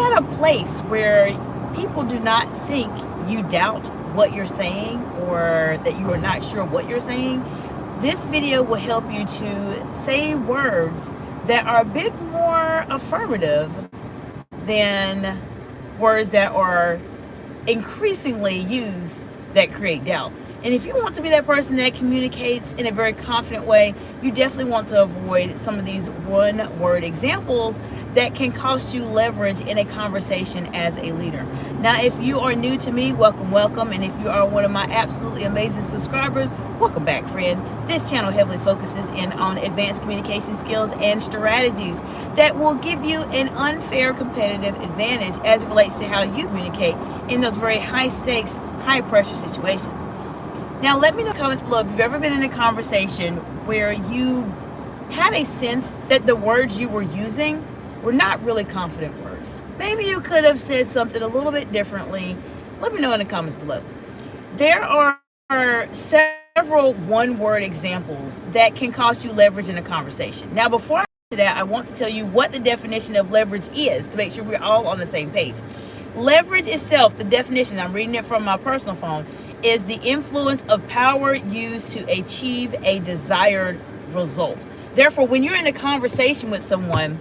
at a place where people do not think you doubt what you're saying or that you are not sure what you're saying, this video will help you to say words that are a bit more affirmative than words that are increasingly used that create doubt. And if you want to be that person that communicates in a very confident way, you definitely want to avoid some of these one-word examples that can cost you leverage in a conversation as a leader. Now, if you are new to me, welcome, welcome. And if you are one of my absolutely amazing subscribers, welcome back, friend. This channel heavily focuses in on advanced communication skills and strategies that will give you an unfair competitive advantage as it relates to how you communicate in those very high-stakes, high-pressure situations. Now, let me know in the comments below if you've ever been in a conversation where you had a sense that the words you were using were not really confident words. Maybe you could have said something a little bit differently. Let me know in the comments below. There are several one-word examples that can cost you leverage in a conversation. Now, before I get to that, I want to tell you what the definition of leverage is to make sure we're all on the same page. Leverage itself, the definition, I'm reading it from my personal phone, is the influence of power used to achieve a desired result. Therefore, when you're in a conversation with someone,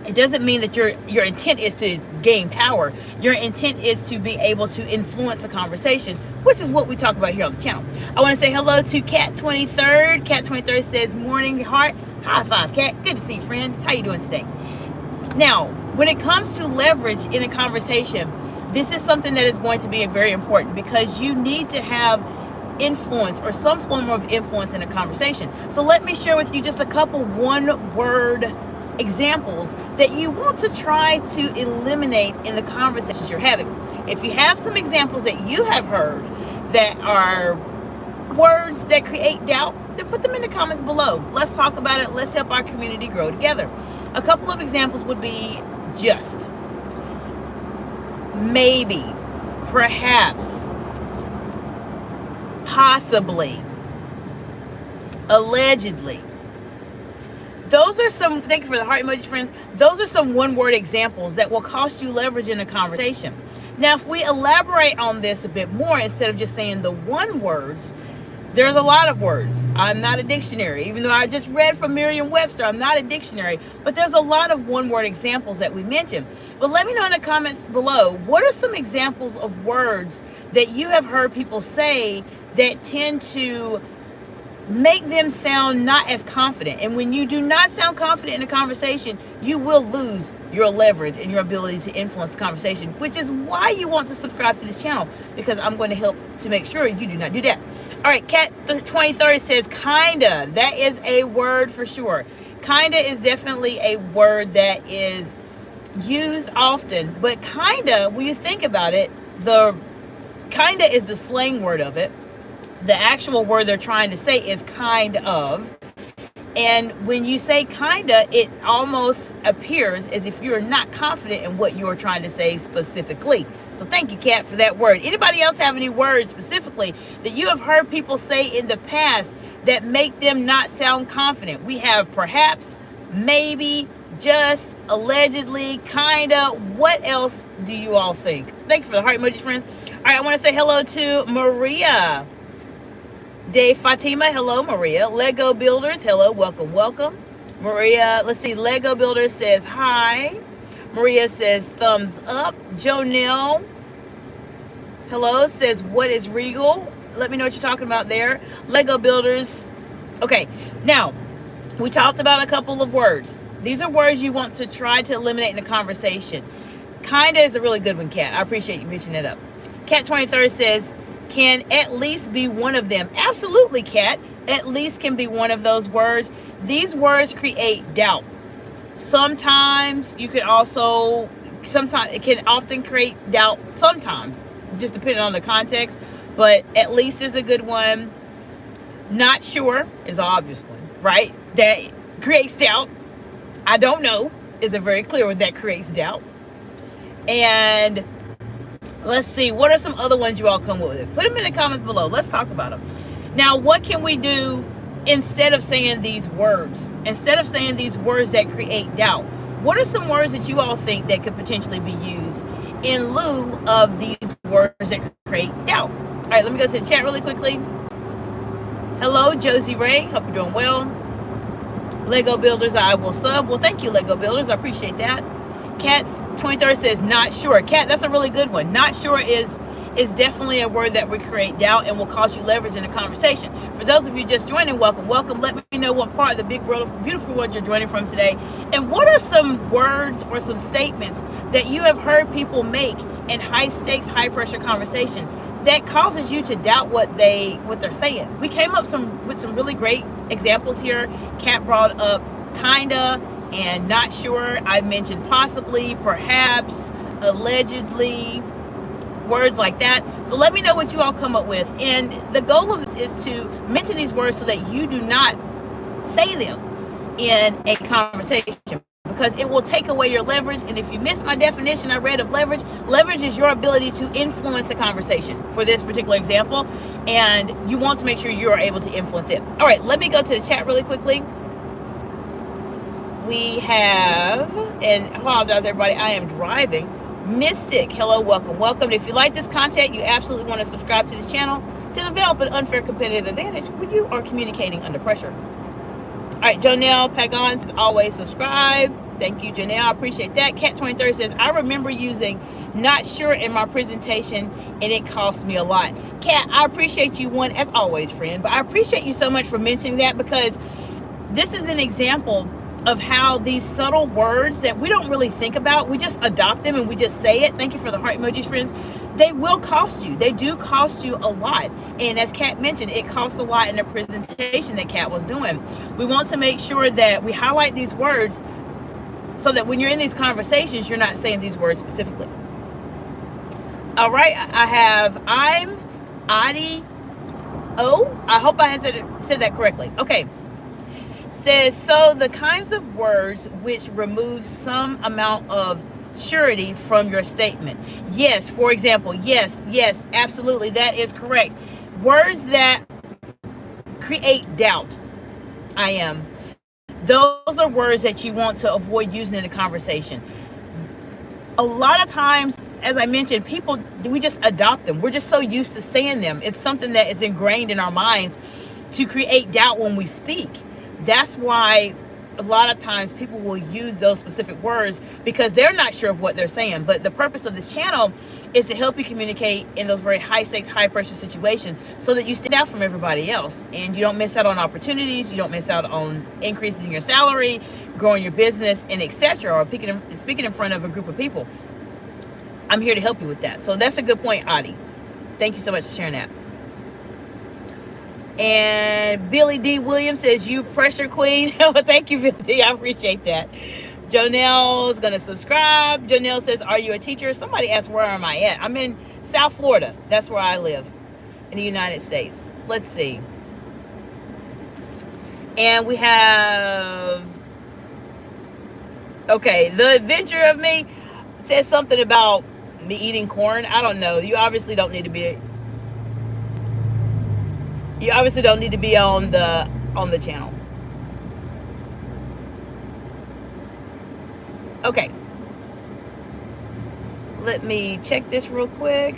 it doesn't mean that your intent is to gain power. Your intent is to be able to influence the conversation, which is what we talk about here on the channel. I want to say hello to Cat 23rd. Cat 23rd says, morning, heart. High five, Cat. Good to see you, friend. How you doing today? Now, when it comes to leverage in a conversation, this is something that is going to be very important because you need to have influence or some form of influence in a conversation. So let me share with you just a couple one-word examples that you want to try to eliminate in the conversations you're having. If you have some examples that you have heard that are words that create doubt, then put them in the comments below. Let's talk about it. Let's help our community grow together. A couple of examples would be just, maybe, perhaps, possibly, allegedly. Those are some, thank you for the heart emojis, friends. Those are some one-word examples that will cost you leverage in a conversation. Now, if we elaborate on this a bit more, instead of just saying the one words, there's a lot of words. I'm not a dictionary, even though I just read from Merriam-Webster. I'm not a dictionary, but there's a lot of one-word examples that we mentioned. But let me know in the comments below, what are some examples of words that you have heard people say that tend to make them sound not as confident? And when you do not sound confident in a conversation, you will lose your leverage and your ability to influence the conversation, which is why you want to subscribe to this channel, because I'm going to help to make sure you do not do that. All right, Cat 2030 says kinda. That is a word for sure. Kinda is definitely a word that is used often, but kinda, when you think about it, the kinda is the slang word of it. The actual word they're trying to say is kind of. And when you say kinda, it almost appears as if you're not confident in what you're trying to say specifically. So thank you, Kat, for that word. Anybody else have any words specifically that you have heard people say in the past that make them not sound confident? We have perhaps, maybe, just, allegedly, kinda. What else do you all think? Thank you for the heart emojis, friends. All right, I want to say hello to Maria De Fatima. Hello, Maria. Lego Builders. Hello, welcome, welcome. Maria, let's see. Lego Builders says hi. Maria says thumbs up. Jonelle, hello, says what is regal? Let me know what you're talking about there. Lego Builders. Okay, now, we talked about a couple of words. These are words you want to try to eliminate in a conversation. Kinda is a really good one, Kat. I appreciate you mentioning it up. Cat 23rd says, can at least be one of them. Absolutely, Kat. At least can be one of those words. These words create doubt. Sometimes you could also, sometimes it can often create doubt, sometimes, just depending on the context, but at least is a good one. Not sure is an obvious one, right? That creates doubt. I don't know is a very clear one that creates doubt. And let's see, what are some other ones you all come with? Put them in the comments below. Let's talk about them. Now, what can we do instead of saying these words? Instead of saying these words that create doubt, What are some words that you all think that could potentially be used in lieu of these words that create doubt? All right, let me go to the chat really quickly. Hello, Josie Ray. Hope you're doing well. Lego Builders, I will sub. Well, thank you, Lego Builders. I appreciate that. Cat's 23rd says, not sure. Cat, that's a really good one. Not sure is definitely a word that would create doubt and will cost you leverage in a conversation. For those of you just joining, welcome. Let me know what part of the big world of beautiful world you're joining from today. And what are some words or some statements that you have heard people make in high stakes, high pressure conversation that causes you to doubt what they're saying? We came up with some really great examples here. Kat brought up kinda and not sure. I mentioned possibly, perhaps, allegedly, words like that. So let me know what you all come up with. And the goal of this is to mention these words so that you do not say them in a conversation, because it will take away your leverage. And if you missed my definition I read of leverage is your ability to influence a conversation for this particular example, and you want to make sure you are able to influence it. All right, let me go to the chat really quickly. We have, and I apologize everybody, I am driving. Mystic, hello, welcome. If you like this content, you absolutely want to subscribe to this channel to develop an unfair competitive advantage when you are communicating under pressure. All right, Jonelle Pagan says, always subscribe. Thank you, Janelle. I appreciate that. Cat 23 says, I remember using not sure in my presentation and it cost me a lot. Cat, I appreciate you, one, as always, friend, but I appreciate you so much for mentioning that, because this is an example of how these subtle words that we don't really think about, we just adopt them and we just say it. Thank you for the heart emojis, friends. They will cost you. They do cost you a lot. And as Kat mentioned, it costs a lot in the presentation that Kat was doing. We want to make sure that we highlight these words so that when you're in these conversations, you're not saying these words specifically. All right, I'm Adi. Oh, I hope I said that correctly. Okay. Says, so the kinds of words which remove some amount of surety from your statement. Yes, for example, yes, absolutely, that is correct. Words that create doubt. Those are words that you want to avoid using in a conversation. A lot of times, as I mentioned, we just adopt them. We're just so used to saying them. It's something that is ingrained in our minds to create doubt when we speak. That's why a lot of times people will use those specific words, because they're not sure of what they're saying. But the purpose of this channel is to help you communicate in those very high stakes, high pressure situations so that you stand out from everybody else and you don't miss out on opportunities, you don't miss out on increases in your salary, growing your business, and etc., or speaking in front of a group of people. I'm here to help you with that. So that's a good point, Adi. Thank you so much for sharing that. And Billy D. Williams says, you pressure queen. Well, thank you, Billy D. I appreciate that. Jonelle's going to subscribe. Jonelle says, are you a teacher? Somebody asked, where am I at? I'm in South Florida. That's where I live in the United States. Let's see. And we have, okay, the adventure of me says something about me eating corn. I don't know. You obviously don't need to be on the channel. Okay. Let me check this real quick.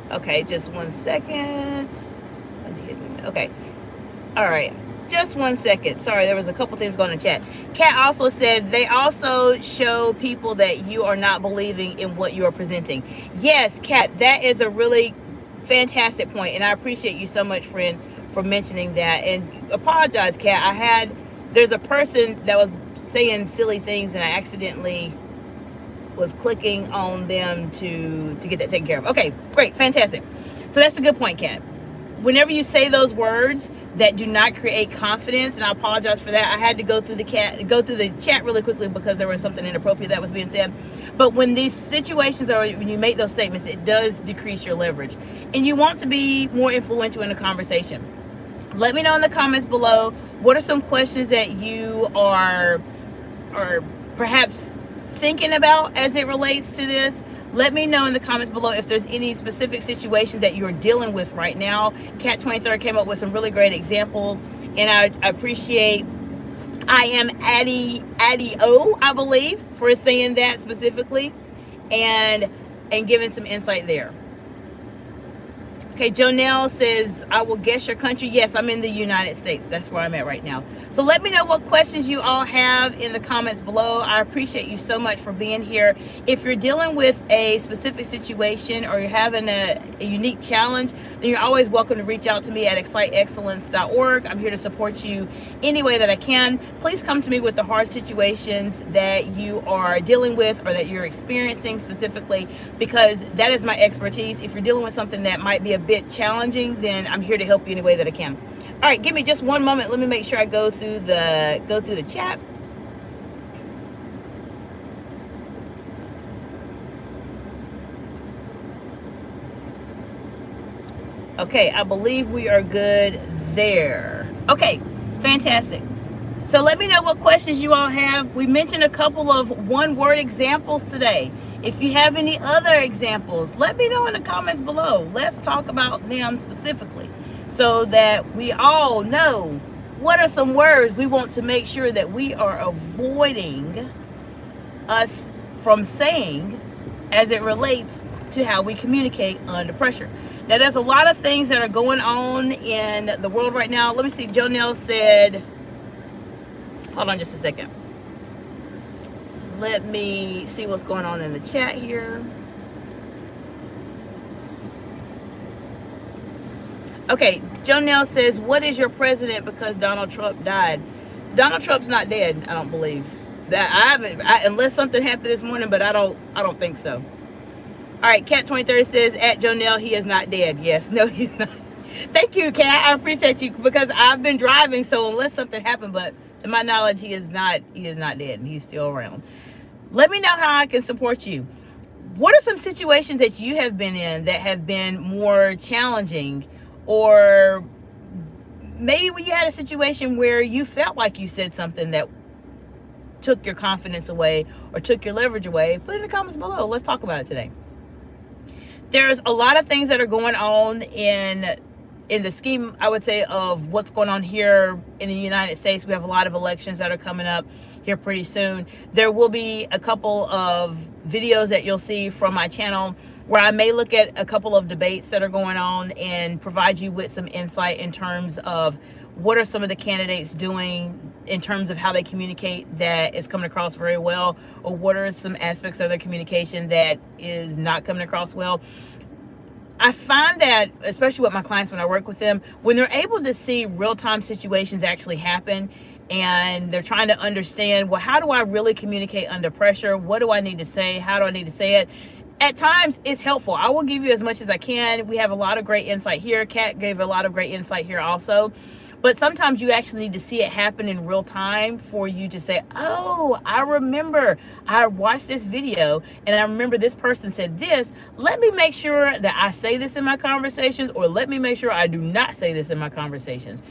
Okay, just 1 second. Okay. All right. Just 1 second. Sorry, there was a couple things going in chat. Kat also said they also show people that you are not believing in what you are presenting. Yes, Kat, that is a really fantastic point, and I appreciate you so much, friend, for mentioning that. And apologize, Kat. There's a person that was saying silly things, and I accidentally was clicking on them to get that taken care of. Okay, great, fantastic. So that's a good point, Kat. Whenever you say those words that do not create confidence, and I apologize for that, I had to go through the chat really quickly because there was something inappropriate that was being said. But when these situations are, when you make those statements, it does decrease your leverage, and you want to be more influential in a conversation. Let me know in the comments below, what are some questions that you are perhaps thinking about as it relates to this. Let me know in the comments below if there's any specific situations that you're dealing with right now. Cat 23 came up with some really great examples, and I appreciate I am Addie O, I believe, for saying that specifically and giving some insight there. Okay, Jonelle says, I will guess your country. Yes, I'm in the United States. That's where I'm at right now. So let me know what questions you all have in the comments below. I appreciate you so much for being here. If you're dealing with a specific situation or you're having a unique challenge, then you're always welcome to reach out to me at exciteexcellence.org. I'm here to support you any way that I can. Please come to me with the hard situations that you are dealing with or that you're experiencing specifically, because that is my expertise. If you're dealing with something that might be a bit challenging, then I'm here to help you any way that I can. All right, give me just one moment. Let me make sure I go through the chat. Okay, I believe we are good there. Okay, fantastic. So let me know what questions you all have. We mentioned a couple of one-word examples today. If you have any other examples, let me know in the comments below. Let's talk about them specifically so that we all know what are some words we want to make sure that we are avoiding us from saying as it relates to how we communicate under pressure. Now, there's a lot of things that are going on in the world right now. Let me see. Jonelle said, hold on just a second. Let me see what's going on in the chat here. Okay, Jonelle says, what is your president because Donald Trump died? Donald Trump's not dead, I don't believe. That I haven't, unless something happened this morning, but I don't think so. All right, Cat 23 says, at Jonelle, he is not dead. Yes, no, he's not. Thank you, Cat. I appreciate you, because I've been driving, so unless something happened, but to my knowledge, he is not dead, and he's still around. Let me know how I can support you. What are some situations that you have been in that have been more challenging, or maybe when you had a situation where you felt like you said something that took your confidence away or took your leverage away? Put it in the comments below. Let's talk about it today. There's a lot of things that are going on in the scheme, I would say, of what's going on here in the United States. We have a lot of elections that are coming up here pretty soon. There will be a couple of videos that you'll see from my channel where I may look at a couple of debates that are going on and provide you with some insight in terms of what are some of the candidates doing in terms of how they communicate that is coming across very well, or what are some aspects of their communication that is not coming across well. I find that, especially with my clients when I work with them, when they're able to see real-time situations actually happen and they're trying to understand, well, how do I really communicate under pressure? What do I need to say? How do I need to say it? At times, it's helpful. I will give you as much as I can. We have a lot of great insight here. Kat gave a lot of great insight here also. But sometimes you actually need to see it happen in real time for you to say, oh, I remember I watched this video and I remember this person said this. Let me make sure that I say this in my conversations, or let me make sure I do not say this in my conversations.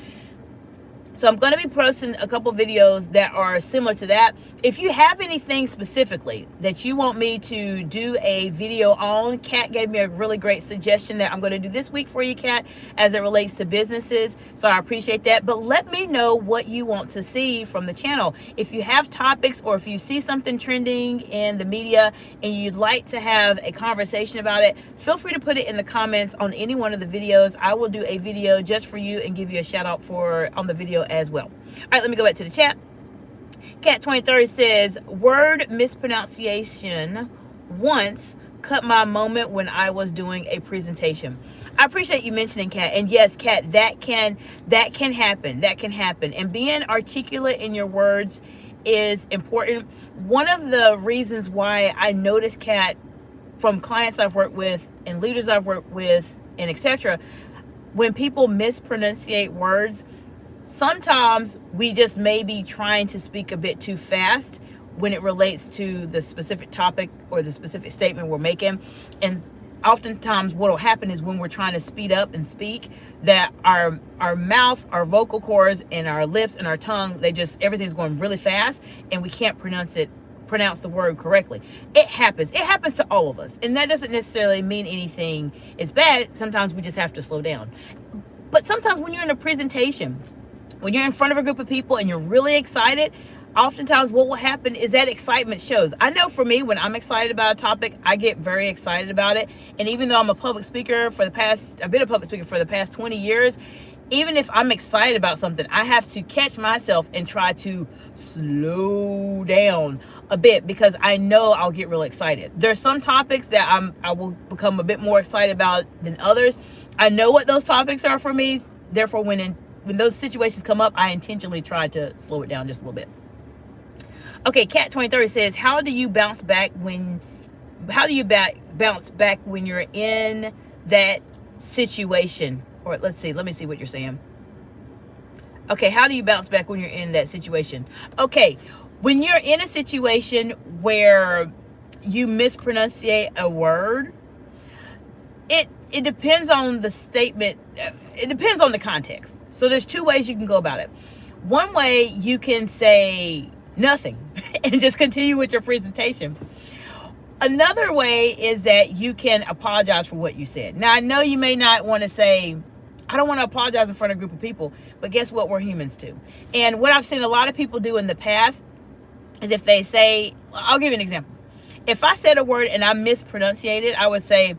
So I'm going to be posting a couple videos that are similar to that. If you have anything specifically that you want me to do a video on, Kat gave me a really great suggestion that I'm going to do this week for you, Kat, as it relates to businesses. So I appreciate that. But let me know what you want to see from the channel. If you have topics, or if you see something trending in the media and you'd like to have a conversation about it, feel free to put it in the comments on any one of the videos. I will do a video just for you and give you a shout out on the video as well. All right, let me go back to the chat. Cat 23 says, word mispronunciation once cut my moment when I was doing a presentation. I appreciate you mentioning, Kat. And yes, Kat, that can happen. That can happen. And being articulate in your words is important. One of the reasons why I noticed, Kat, from clients I've worked with and leaders I've worked with and etc., when people mispronunciate words, sometimes we just may be trying to speak a bit too fast when it relates to the specific topic or the specific statement we're making. And oftentimes what will happen is when we're trying to speed up and speak, that our mouth, our vocal cords, and our lips and our tongue, everything's going really fast and we can't pronounce it pronounce the word correctly. It happens. It happens to all of us. And that doesn't necessarily mean anything is bad. Sometimes we just have to slow down. But sometimes when you're in a presentation, when you're in front of a group of people and you're really excited, oftentimes what will happen is that excitement shows. I know for me, when I'm excited about a topic, I get very excited about it. And even though I'm a public speaker I've been a public speaker for the past 20 years, even if I'm excited about something, I have to catch myself and try to slow down a bit, because I know I'll get real excited. There's some topics that I will become a bit more excited about than others. I know what those topics are for me. Therefore, when those situations come up, I intentionally try to slow it down just a little bit. Okay, Cat 2030 says, how do you bounce back when you're in that situation? Or let me see what you're saying. Okay, how do you bounce back when you're in that situation? Okay, when you're in a situation where you mispronunciate a word, it depends on the statement. It depends on the context. So there's two ways you can go about it. One way, you can say nothing and just continue with your presentation. Another way is that you can apologize for what you said. Now, I know you may not want to say, I don't want to apologize in front of a group of people, but guess what? We're humans too. And what I've seen a lot of people do in the past is, if they say, I'll give you an example. If I said a word and I mispronunciated, I would say,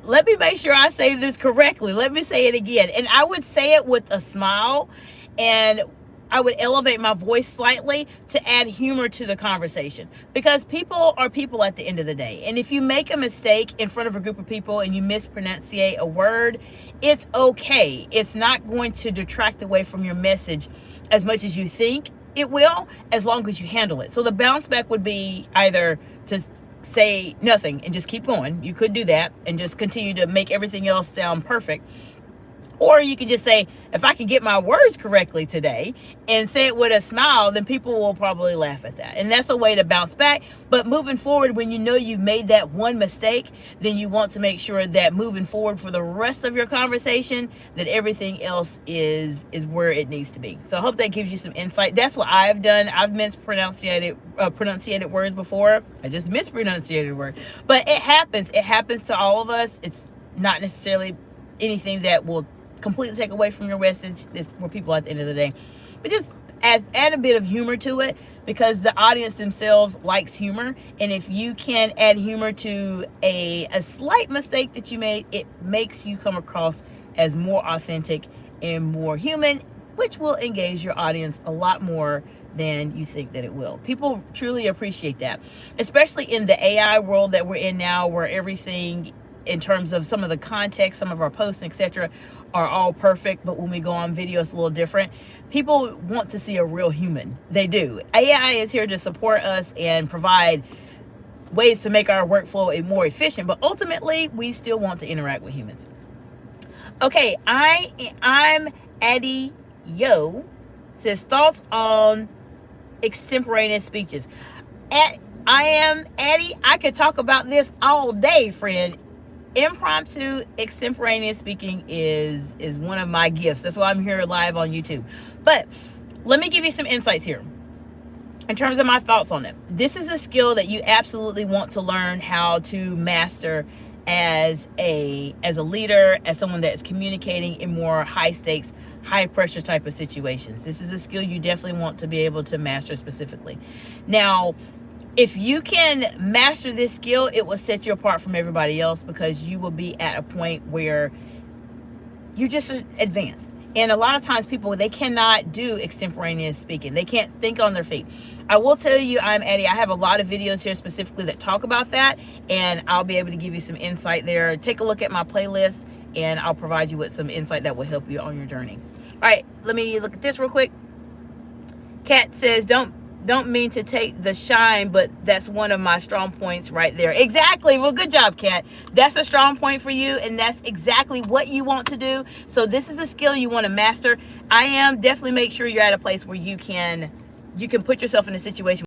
let me make sure I say this correctly. Let me say it again. And I would say it with a smile, and I would elevate my voice slightly to add humor to the conversation, because people are people at the end of the day. And if you make a mistake in front of a group of people and you mispronunciate a word, it's okay. It's not going to detract away from your message as much as you think it will, as long as you handle it. So the bounce back would be either to say nothing and just keep going. You could do that and just continue to make everything else sound perfect. Or you can just say, if I can get my words correctly today, and say it with a smile, then people will probably laugh at that. And that's a way to bounce back. But moving forward, when you know you've made that one mistake, then you want to make sure that moving forward for the rest of your conversation, that everything else is where it needs to be. So I hope that gives you some insight. That's what I've done. I've pronunciated words before. I just mispronunciated a word. But it happens. It happens to all of us. It's not necessarily anything that will completely take away from your message. It's for people at the end of the day. But just add a bit of humor to it, because the audience themselves likes humor. And if you can add humor to a slight mistake that you made, it makes you come across as more authentic and more human, which will engage your audience a lot more than you think that it will. People truly appreciate that, especially in the AI world that we're in now, where everything in terms of some of the context, some of our posts, etc., are all perfect, but when we go on video, it's a little different. People want to see a real human. They do. AI is here to support us and provide ways to make our workflow more efficient, but ultimately, we still want to interact with humans. Okay, I'm Addie Yo, says, thoughts on extemporaneous speeches. I am Addie. I could talk about this all day, friend. Impromptu extemporaneous speaking is one of my gifts. That's why I'm here live on YouTube. But let me give you some insights here in terms of my thoughts on it. This is a skill that you absolutely want to learn how to master as a leader, as someone that is communicating in more high stakes, high pressure type of situations. This is a skill you definitely want to be able to master specifically. Now, if you can master this skill, it will set you apart from everybody else, because you will be at a point where you're just advanced. And a lot of times people, they cannot do extemporaneous speaking. They can't think on their feet. I will tell you, I'm Addie. I have a lot of videos here specifically that talk about that, and I'll be able to give you some insight there. Take a look at my playlist, and I'll provide you with some insight that will help you on your journey. All right, let me look at this real quick. Kat says, don't mean to take the shine, but that's one of my strong points right there. Exactly. Well, good job, Kat. That's a strong point for you, and that's exactly what you want to do. So this is a skill you want to master. Definitely make sure you're at a place where you can put yourself in a situation